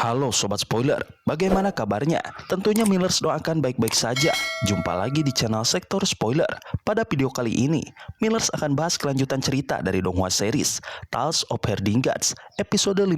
Halo Sobat Spoiler, bagaimana kabarnya? Tentunya Millers doakan baik-baik saja. Jumpa lagi di channel Sektor Spoiler. Pada video kali ini, Millers akan bahas kelanjutan cerita dari Donghua series Tales of Herdinghats episode 58.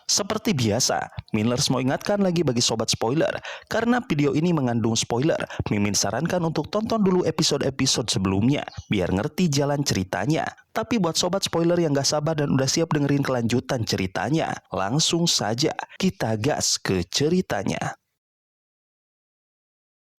Seperti biasa, Millers mau ingatkan lagi bagi Sobat Spoiler, karena video ini mengandung spoiler, Mimin sarankan untuk tonton dulu episode-episode sebelumnya, biar ngerti jalan ceritanya. Tapi buat Sobat Spoiler yang gak sabar dan udah siap dengerin kelanjutan ceritanya, langsung saja kita gas ke ceritanya.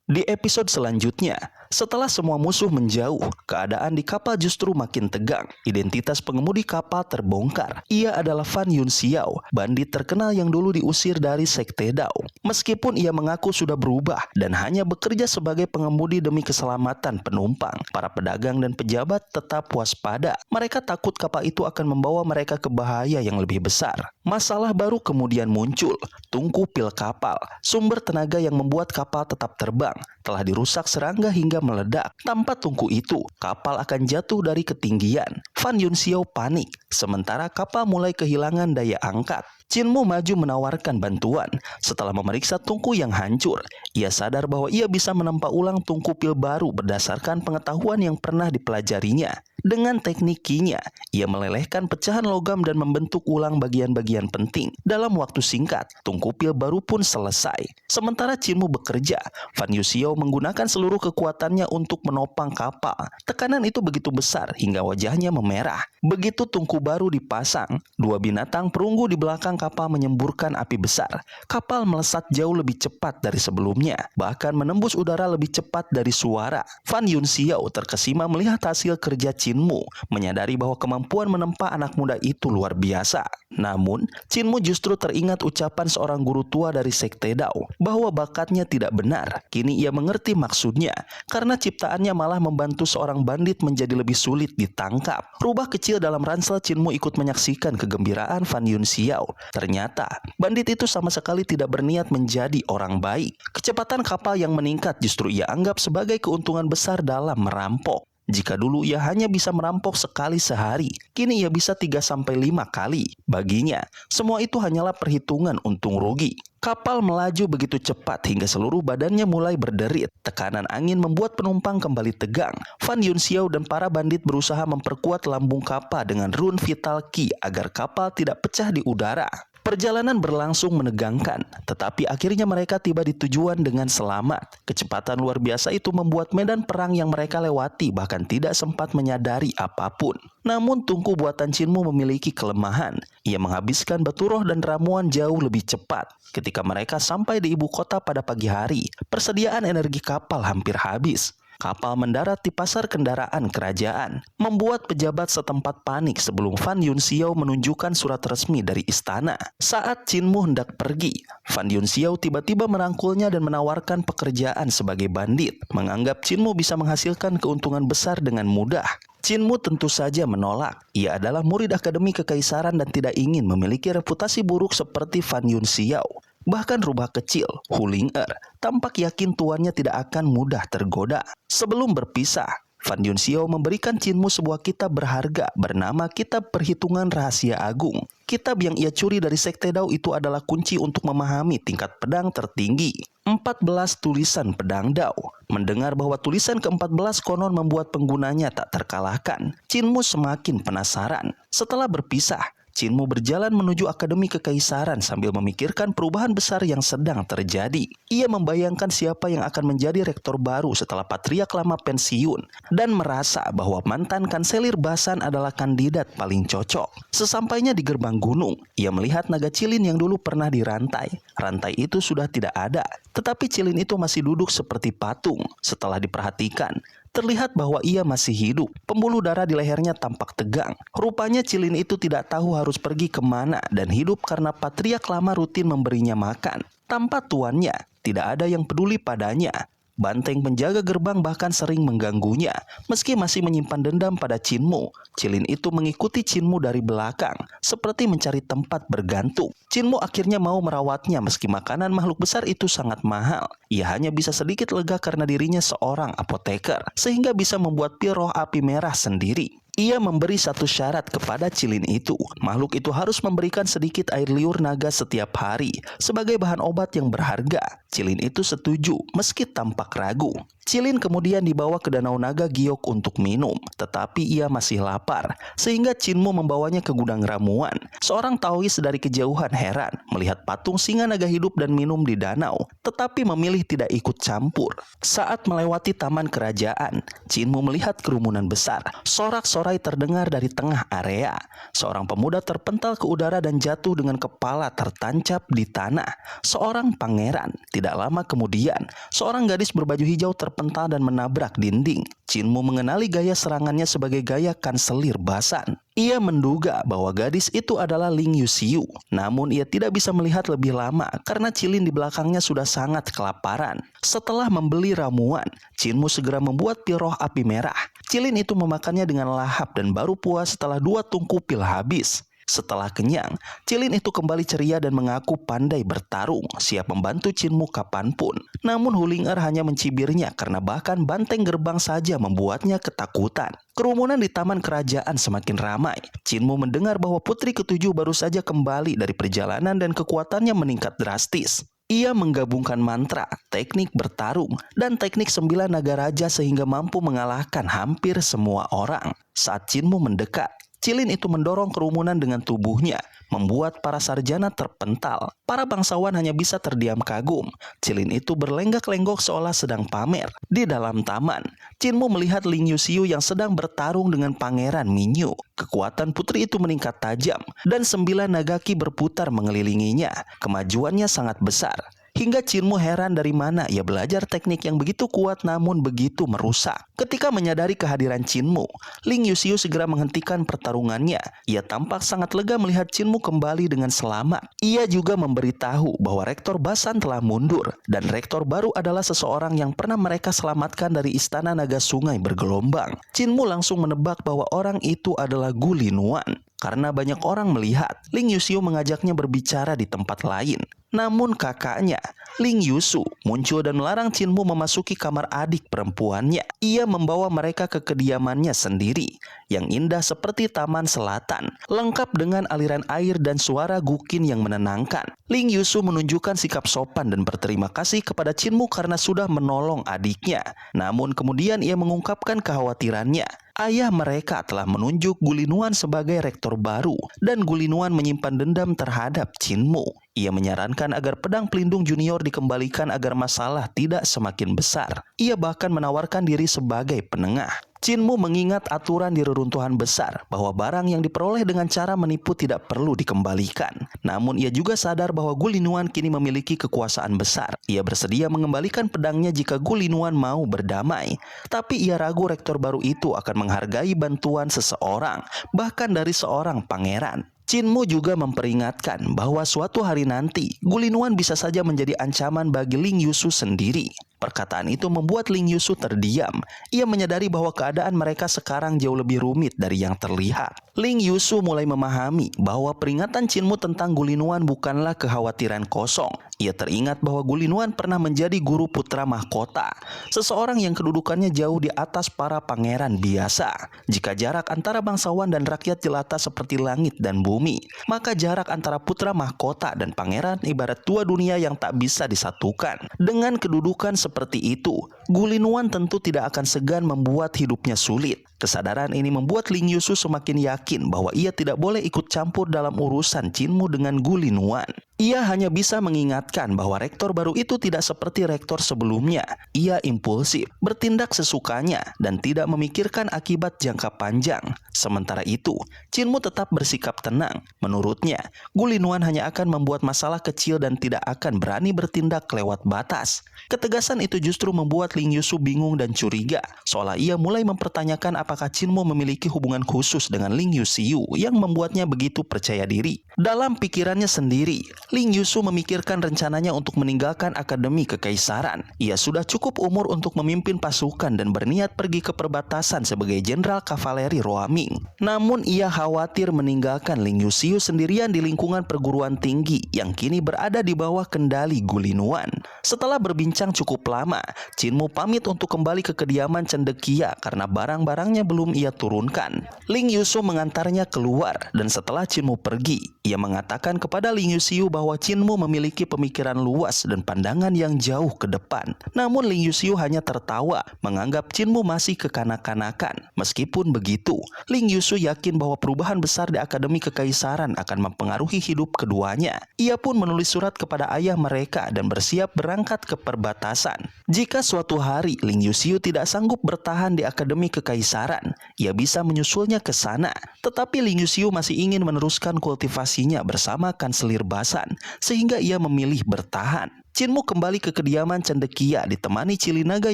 Di episode selanjutnya, setelah semua musuh menjauh, keadaan di kapal justru makin tegang. Identitas pengemudi kapal terbongkar. Ia adalah Fan Yun Xiao, bandit terkenal yang dulu diusir dari Sekte Dao. Meskipun ia mengaku sudah berubah dan hanya bekerja sebagai pengemudi demi keselamatan penumpang, para pedagang dan pejabat tetap waspada. Mereka takut kapal itu akan membawa mereka ke bahaya yang lebih besar. Masalah baru kemudian muncul. Tungku pil kapal, sumber tenaga yang membuat kapal tetap terbang, telah dirusak serangga hingga meledak. Tanpa tungku itu, kapal akan jatuh dari ketinggian. Fan Yun Xiao panik, sementara kapal mulai kehilangan daya angkat. Chin-mu maju menawarkan bantuan. Setelah memeriksa tungku yang hancur, ia sadar bahwa ia bisa menempa ulang tungku pil baru berdasarkan pengetahuan yang pernah dipelajarinya. Dengan teknik Qi-nya, ia melelehkan pecahan logam dan membentuk ulang bagian-bagian penting. Dalam waktu singkat, tungku pil baru pun selesai. Sementara Chin-mu bekerja, Fan Yun Xiao menggunakan seluruh kekuatannya untuk menopang kapal. Tekanan itu begitu besar hingga wajahnya memerah. Begitu tungku baru dipasang, dua binatang perunggu di belakang kapal menyemburkan api besar. Kapal melesat jauh lebih cepat dari sebelumnya, bahkan menembus udara lebih cepat dari suara. Fan Yun Xiao terkesima melihat hasil kerja Chin-mu, menyadari bahwa kemampuan menempa anak muda itu luar biasa. Namun, Chin-mu justru teringat ucapan seorang guru tua dari Sekte Dao, bahwa bakatnya tidak benar. Kini ia mengerti maksudnya, karena ciptaannya malah membantu seorang bandit menjadi lebih sulit ditangkap. Rubah kecil dalam ransel Chin-mu ikut menyaksikan kegembiraan Fan Yun Xiao. Ternyata, bandit itu sama sekali tidak berniat menjadi orang baik. Kecepatan kapal yang meningkat justru ia anggap sebagai keuntungan besar dalam merampok. Jika dulu ia hanya bisa merampok sekali sehari, kini ia bisa 3-5 kali. Baginya, semua itu hanyalah perhitungan untung rugi. Kapal melaju begitu cepat hingga seluruh badannya mulai berderit. Tekanan angin membuat penumpang kembali tegang. Fan Yun Xiao dan para bandit berusaha memperkuat lambung kapal dengan rune vital Qi agar kapal tidak pecah di udara. Perjalanan berlangsung menegangkan, tetapi akhirnya mereka tiba di tujuan dengan selamat. Kecepatan luar biasa itu membuat medan perang yang mereka lewati bahkan tidak sempat menyadari apapun. Namun tungku buatan Chin-mu memiliki kelemahan. Ia menghabiskan batu roh dan ramuan jauh lebih cepat. Ketika mereka sampai di ibu kota pada pagi hari, persediaan energi kapal hampir habis. Kapal mendarat di pasar kendaraan kerajaan, membuat pejabat setempat panik sebelum Fan Yun Xiao menunjukkan surat resmi dari istana. Saat Chin-mu hendak pergi, Fan Yun Xiao tiba-tiba merangkulnya dan menawarkan pekerjaan sebagai bandit, menganggap Chin-mu bisa menghasilkan keuntungan besar dengan mudah. Chin-mu tentu saja menolak. Ia adalah murid Akademi Kekaisaran dan tidak ingin memiliki reputasi buruk seperti Fan Yun Xiao. Bahkan rubah kecil, Hu Ling-er, tampak yakin tuannya tidak akan mudah tergoda. Sebelum berpisah, Fan Yun Xiao memberikan Chin-mu sebuah kitab berharga bernama Kitab Perhitungan Rahasia Agung. Kitab yang ia curi dari Sekte Dao itu adalah kunci untuk memahami tingkat pedang tertinggi. 14 tulisan pedang Dao. Mendengar bahwa tulisan ke-14 konon membuat penggunanya tak terkalahkan, Chin-mu semakin penasaran. Setelah berpisah, Chin-mu berjalan menuju Akademi Kekaisaran sambil memikirkan perubahan besar yang sedang terjadi. Ia membayangkan siapa yang akan menjadi rektor baru setelah patriark lama pensiun dan merasa bahwa mantan kanselir Basan adalah kandidat paling cocok. Sesampainya di gerbang gunung, ia melihat naga Cilin yang dulu pernah dirantai. Rantai itu sudah tidak ada, tetapi Cilin itu masih duduk seperti patung. Setelah diperhatikan, terlihat bahwa ia masih hidup. Pembuluh darah di lehernya tampak tegang. Rupanya Cilin itu tidak tahu harus pergi kemana dan hidup karena patriark lama rutin memberinya makan. Tanpa tuannya, tidak ada yang peduli padanya. Banteng penjaga gerbang bahkan sering mengganggunya. Meski masih menyimpan dendam pada Chin-mu, Cilin itu mengikuti Chin-mu dari belakang, seperti mencari tempat bergantung. Chin-mu akhirnya mau merawatnya meski makanan makhluk besar itu sangat mahal. Ia hanya bisa sedikit lega karena dirinya seorang apoteker, sehingga bisa membuat pil roh api merah sendiri. Ia memberi satu syarat kepada Cilin itu. Makhluk itu harus memberikan sedikit air liur naga setiap hari sebagai bahan obat yang berharga. Cilin itu setuju meski tampak ragu. Cilin kemudian dibawa ke Danau Naga Giok untuk minum, tetapi ia masih lapar, sehingga Cinmu membawanya ke gudang ramuan. Seorang Taois dari kejauhan heran melihat patung singa naga hidup dan minum di danau, tetapi memilih tidak ikut campur. Saat melewati taman kerajaan, Cinmu melihat kerumunan besar. Sorak-sorai terdengar dari tengah area. Seorang pemuda terpental ke udara dan jatuh dengan kepala tertancap di tanah. Seorang pangeran. Tidak lama kemudian, seorang gadis berbaju hijau terpental dan menabrak dinding. Cinmu mengenali gaya serangannya sebagai gaya kanselir Basan. Ia menduga bahwa gadis itu adalah Ling Yuxiu. Namun ia tidak bisa melihat lebih lama karena Cilin di belakangnya sudah sangat kelaparan. Setelah membeli ramuan, Cinmu segera membuat pil roh api merah. Cilin itu memakannya dengan lahap dan baru puas setelah 2 tungku pil habis. Setelah kenyang, Cilin itu kembali ceria dan mengaku pandai bertarung, siap membantu Cinmu kapanpun. Namun Hulinger hanya mencibirnya karena bahkan banteng gerbang saja membuatnya ketakutan. Kerumunan di taman kerajaan semakin ramai. Cinmu mendengar bahwa putri ketujuh baru saja kembali dari perjalanan dan kekuatannya meningkat drastis. Ia menggabungkan mantra, teknik bertarung, dan teknik 9 naga raja sehingga mampu mengalahkan hampir semua orang. Saat Cinmu mendekat, Cilin itu mendorong kerumunan dengan tubuhnya, membuat para sarjana terpental. Para bangsawan hanya bisa terdiam kagum. Cilin itu berlenggak-lenggok seolah sedang pamer. Di dalam taman, Cinmu melihat Ling Yuxiu yang sedang bertarung dengan Pangeran Minyu. Kekuatan putri itu meningkat tajam, dan 9 nagaki berputar mengelilinginya. Kemajuannya sangat besar. Hingga Cinmu heran dari mana ia belajar teknik yang begitu kuat namun begitu merusak. Ketika menyadari kehadiran Cinmu, Ling Yuxiu segera menghentikan pertarungannya. Ia tampak sangat lega melihat Cinmu kembali dengan selamat. Ia juga memberitahu bahwa Rektor Basan telah mundur dan rektor baru adalah seseorang yang pernah mereka selamatkan dari istana naga sungai bergelombang. Cinmu langsung menebak bahwa orang itu adalah Gu Linuan. Karena banyak orang melihat, Ling Yuxiu mengajaknya berbicara di tempat lain. Namun kakaknya, Ling Yusu, muncul dan melarang Cinmu memasuki kamar adik perempuannya. Ia membawa mereka ke kediamannya sendiri, yang indah seperti taman selatan, lengkap dengan aliran air dan suara gukin yang menenangkan. Ling Yusu menunjukkan sikap sopan dan berterima kasih kepada Cinmu karena sudah menolong adiknya. Namun kemudian ia mengungkapkan kekhawatirannya. Ayah mereka telah menunjuk Gu Linuan sebagai rektor baru dan Gu Linuan menyimpan dendam terhadap Cinmu. Ia menyarankan agar pedang pelindung junior dikembalikan agar masalah tidak semakin besar. Ia bahkan menawarkan diri sebagai penengah. Cinmu mengingat aturan di reruntuhan besar bahwa barang yang diperoleh dengan cara menipu tidak perlu dikembalikan. Namun ia juga sadar bahwa Gu Linuan kini memiliki kekuasaan besar. Ia bersedia mengembalikan pedangnya jika Gu Linuan mau berdamai. Tapi ia ragu rektor baru itu akan menghargai bantuan seseorang, bahkan dari seorang pangeran. Cinmu juga memperingatkan bahwa suatu hari nanti Gu Linuan bisa saja menjadi ancaman bagi Ling Yusu sendiri. Perkataan itu membuat Ling Yusu terdiam. Ia menyadari bahwa keadaan mereka sekarang jauh lebih rumit dari yang terlihat. Ling Yusu mulai memahami bahwa peringatan Cinmu tentang Gu Linuan bukanlah kekhawatiran kosong. Ia teringat bahwa Gu Linuan pernah menjadi guru putra mahkota, seseorang yang kedudukannya jauh di atas para pangeran biasa. Jika jarak antara bangsawan dan rakyat jelata seperti langit dan bumi, maka jarak antara putra mahkota dan pangeran ibarat 2 dunia yang tak bisa disatukan. Dengan kedudukan seperti itu, Gu Linuan tentu tidak akan segan membuat hidupnya sulit. Kesadaran ini membuat Ling Yusu semakin yakin bahwa ia tidak boleh ikut campur dalam urusan Cinmu dengan Gu Linuan. Ia hanya bisa mengingatkan bahwa rektor baru itu tidak seperti rektor sebelumnya. Ia impulsif, bertindak sesukanya, dan tidak memikirkan akibat jangka panjang. Sementara itu, Cinmu tetap bersikap tenang. Menurutnya, Gu Linuan hanya akan membuat masalah kecil dan tidak akan berani bertindak lewat batas. Ketegasan itu justru membuat Ling Yusu bingung dan curiga, seolah ia mulai mempertanyakan apakah Cinmu memiliki hubungan khusus dengan Ling Yuxiu yang membuatnya begitu percaya diri. Dalam pikirannya sendiri, Ling Yusu memikirkan rencananya untuk meninggalkan Akademi Kekaisaran. Ia sudah cukup umur untuk memimpin pasukan dan berniat pergi ke perbatasan sebagai jenderal kavaleri Roaming. Namun ia khawatir meninggalkan Ling Yuxiu sendirian di lingkungan perguruan tinggi yang kini berada di bawah kendali Gu Linuan. Setelah berbincang cukup lama, Chinmu pamit untuk kembali ke kediaman cendekia karena barang-barangnya belum ia turunkan. Ling Yusu mengantarnya keluar dan setelah Chinmu pergi, ia mengatakan kepada Ling Yusiu bahwa Chinmu memiliki pemikiran luas dan pandangan yang jauh ke depan. Namun Ling Yusiu hanya tertawa, menganggap Chinmu masih kekanak-kanakan. Meskipun begitu, Ling Yusu yakin bahwa perubahan besar di Akademi Kekaisaran akan mempengaruhi hidup keduanya. Ia pun menulis surat kepada ayah mereka dan bersiap berangkat ke perbatasan. Jika suatu hari Ling Yusiu tidak sanggup bertahan di Akademi Kekaisaran, ia bisa menyusulnya ke sana. Tetapi Ling Yusiu masih ingin meneruskan kultivasinya bersama Kanselir Basan, sehingga ia memilih bertahan. Chinmu kembali ke kediaman cendekia ditemani Cili Naga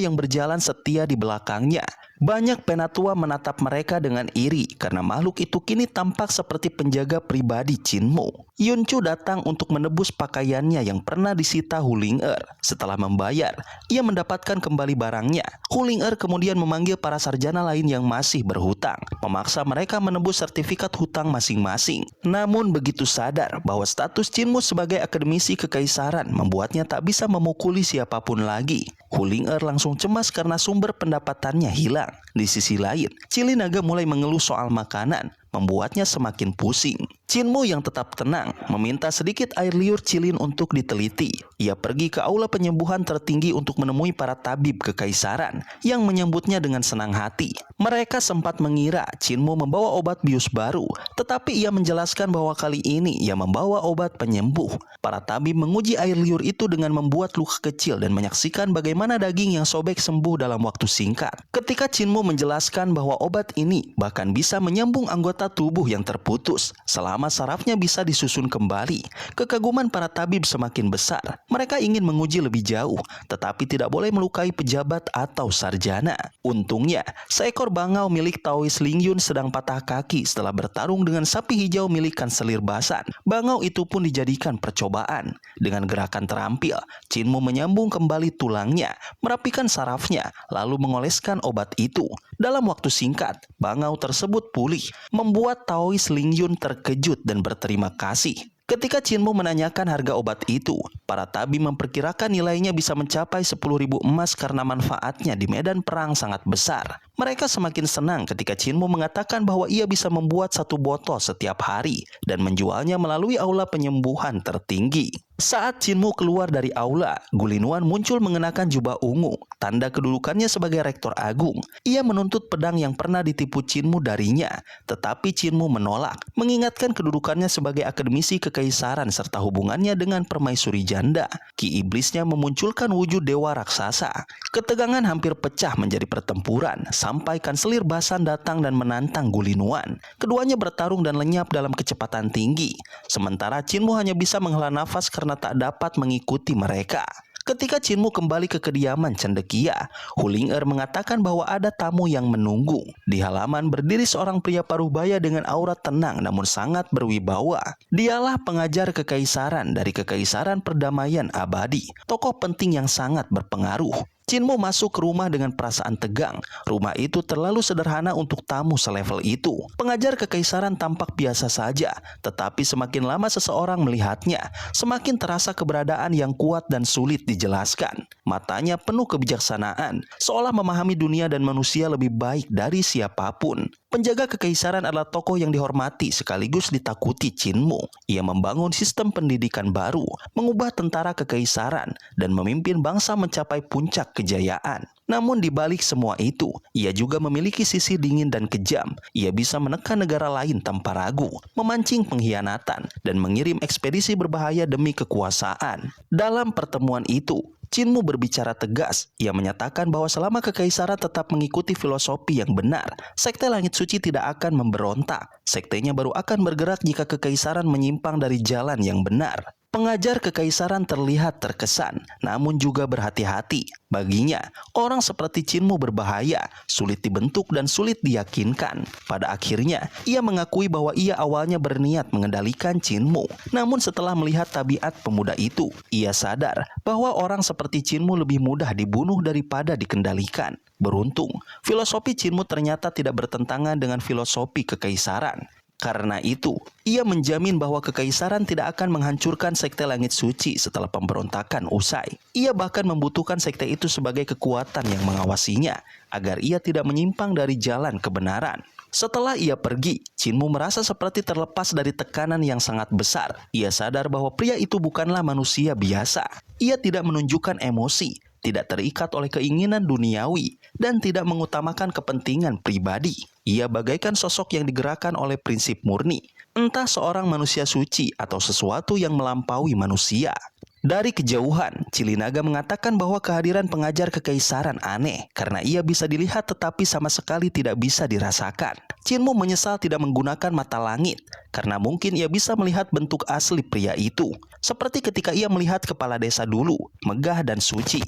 yang berjalan setia di belakangnya. Banyak penatua menatap mereka dengan iri karena makhluk itu kini tampak seperti penjaga pribadi Chinmu. Yuncu datang untuk menebus pakaiannya yang pernah disita Huling-er. Setelah membayar, ia mendapatkan kembali barangnya. Huling-er kemudian memanggil para sarjana lain yang masih berhutang, memaksa mereka menebus sertifikat hutang masing-masing. Namun begitu sadar bahwa status Chinmu sebagai akademisi kekaisaran membuatnya tak bisa memukuli siapapun lagi. Huling-er langsung cemas karena sumber pendapatannya hilang. Di sisi lain, Cili Naga mulai mengeluh soal makanan, membuatnya semakin pusing. Chinmu yang tetap tenang meminta sedikit air liur cilin untuk diteliti. Ia pergi ke aula penyembuhan tertinggi untuk menemui para tabib kekaisaran yang menyambutnya dengan senang hati. Mereka sempat mengira Chinmu membawa obat bius baru, tetapi ia menjelaskan bahwa kali ini ia membawa obat penyembuh. Para tabib menguji air liur itu dengan membuat luka kecil dan menyaksikan bagaimana daging yang sobek sembuh dalam waktu singkat. Ketika Chinmu menjelaskan bahwa obat ini bahkan bisa menyambung anggota tubuh yang terputus selama sarafnya bisa disusun kembali, kekaguman para tabib semakin besar. Mereka ingin menguji lebih jauh, tetapi tidak boleh melukai pejabat atau sarjana. Untungnya, seekor bangau milik Taois Ling Yun sedang patah kaki setelah bertarung dengan sapi hijau milik Kanselir Basan. Bangau itu pun dijadikan percobaan. Dengan gerakan terampil, Chinmu menyambung kembali tulangnya, merapikan sarafnya, lalu mengoleskan obat itu. Dalam waktu singkat, bangau tersebut pulih, membuat Taois Ling Yun terkejut dan berterima kasih. Ketika Chinmu menanyakan harga obat itu, para tabib memperkirakan nilainya bisa mencapai 10.000 emas karena manfaatnya di medan perang sangat besar. Mereka semakin senang ketika Chinmu mengatakan bahwa ia bisa membuat 1 botol setiap hari dan menjualnya melalui aula penyembuhan tertinggi. Saat Chinmu keluar dari aula, Gulinuan muncul mengenakan jubah ungu, tanda kedudukannya sebagai rektor agung. Ia menuntut pedang yang pernah ditipu Chinmu darinya, tetapi Chinmu menolak, mengingatkan kedudukannya sebagai akademisi kekaisaran serta hubungannya dengan permaisuri janda. Ki iblisnya memunculkan wujud dewa raksasa. Ketegangan hampir pecah menjadi pertempuran, sampai Kanselir Basan datang dan menantang Gulinuan. Keduanya bertarung dan lenyap dalam kecepatan tinggi, sementara Chinmu hanya bisa menghela nafas karena tak dapat mengikuti mereka. Ketika Chinmu kembali ke kediaman cendekia, Huling-er mengatakan bahwa ada tamu yang menunggu. Di halaman berdiri seorang pria paruh-baya dengan aura tenang namun sangat berwibawa. Dialah pengajar kekaisaran dari Kekaisaran Perdamaian Abadi, tokoh penting yang sangat berpengaruh. Chinmu masuk ke rumah dengan perasaan tegang. Rumah itu terlalu sederhana untuk tamu selevel itu. Pengajar kekaisaran tampak biasa saja, tetapi semakin lama seseorang melihatnya, semakin terasa keberadaan yang kuat dan sulit dijelaskan. Matanya penuh kebijaksanaan, seolah memahami dunia dan manusia lebih baik dari siapapun. Penjaga kekaisaran adalah tokoh yang dihormati sekaligus ditakuti Chinmu. Ia membangun sistem pendidikan baru, mengubah tentara kekaisaran, dan memimpin bangsa mencapai puncak kejayaan. Namun di balik semua itu, ia juga memiliki sisi dingin dan kejam. Ia bisa menekan negara lain tanpa ragu, memancing pengkhianatan, dan mengirim ekspedisi berbahaya demi kekuasaan. Dalam pertemuan itu, Chinmu berbicara tegas. Ia menyatakan bahwa selama kekaisaran tetap mengikuti filosofi yang benar, Sekte Langit Suci tidak akan memberontak. Sektenya baru akan bergerak jika kekaisaran menyimpang dari jalan yang benar. Pengajar kekaisaran terlihat terkesan, namun juga berhati-hati. Baginya, orang seperti Chinmu berbahaya, sulit dibentuk dan sulit diyakinkan. Pada akhirnya, ia mengakui bahwa ia awalnya berniat mengendalikan Chinmu. Namun setelah melihat tabiat pemuda itu, ia sadar bahwa orang seperti Chinmu lebih mudah dibunuh daripada dikendalikan. Beruntung, filosofi Chinmu ternyata tidak bertentangan dengan filosofi kekaisaran. Karena itu, ia menjamin bahwa kekaisaran tidak akan menghancurkan sekte langit suci setelah pemberontakan usai. Ia bahkan membutuhkan sekte itu sebagai kekuatan yang mengawasinya, agar ia tidak menyimpang dari jalan kebenaran. Setelah ia pergi, Chinmu merasa seperti terlepas dari tekanan yang sangat besar. Ia sadar bahwa pria itu bukanlah manusia biasa. Ia tidak menunjukkan emosi, tidak terikat oleh keinginan duniawi, dan tidak mengutamakan kepentingan pribadi. Ia bagaikan sosok yang digerakkan oleh prinsip murni, entah seorang manusia suci atau sesuatu yang melampaui manusia. Dari kejauhan, Cilinaga mengatakan bahwa kehadiran pengajar kekaisaran aneh karena ia bisa dilihat tetapi sama sekali tidak bisa dirasakan. Chinmu menyesal tidak menggunakan mata langit karena mungkin ia bisa melihat bentuk asli pria itu, seperti ketika ia melihat kepala desa dulu, megah dan suci.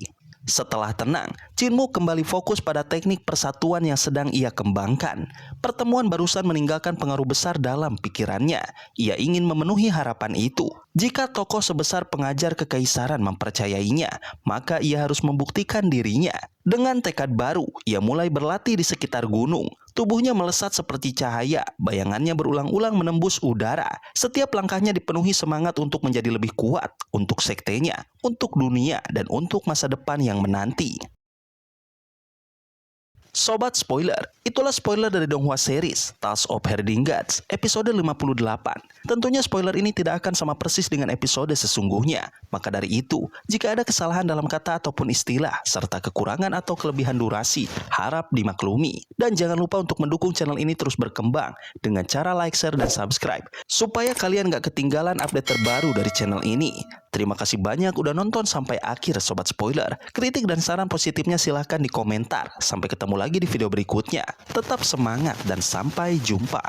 Setelah tenang, Chinmu kembali fokus pada teknik persatuan yang sedang ia kembangkan. Pertemuan barusan meninggalkan pengaruh besar dalam pikirannya. Ia ingin memenuhi harapan itu. Jika tokoh sebesar pengajar kekaisaran mempercayainya, maka ia harus membuktikan dirinya. Dengan tekad baru, ia mulai berlatih di sekitar gunung. Tubuhnya melesat seperti cahaya, bayangannya berulang-ulang menembus udara. Setiap langkahnya dipenuhi semangat untuk menjadi lebih kuat, untuk sektenya, untuk dunia, dan untuk masa depan yang menanti. Sobat spoiler, itulah spoiler dari Donghua series Tales of Herding Gods episode 58. Tentunya spoiler ini tidak akan sama persis dengan episode sesungguhnya. Maka dari itu, jika ada kesalahan dalam kata ataupun istilah, serta kekurangan atau kelebihan durasi, harap dimaklumi. Dan jangan lupa untuk mendukung channel ini terus berkembang dengan cara like, share, dan subscribe, supaya kalian gak ketinggalan update terbaru dari channel ini. Terima kasih banyak udah nonton sampai akhir Sobat Spoiler. Kritik dan saran positifnya silahkan di komentar. Sampai ketemu lagi di video berikutnya. Tetap semangat dan sampai jumpa.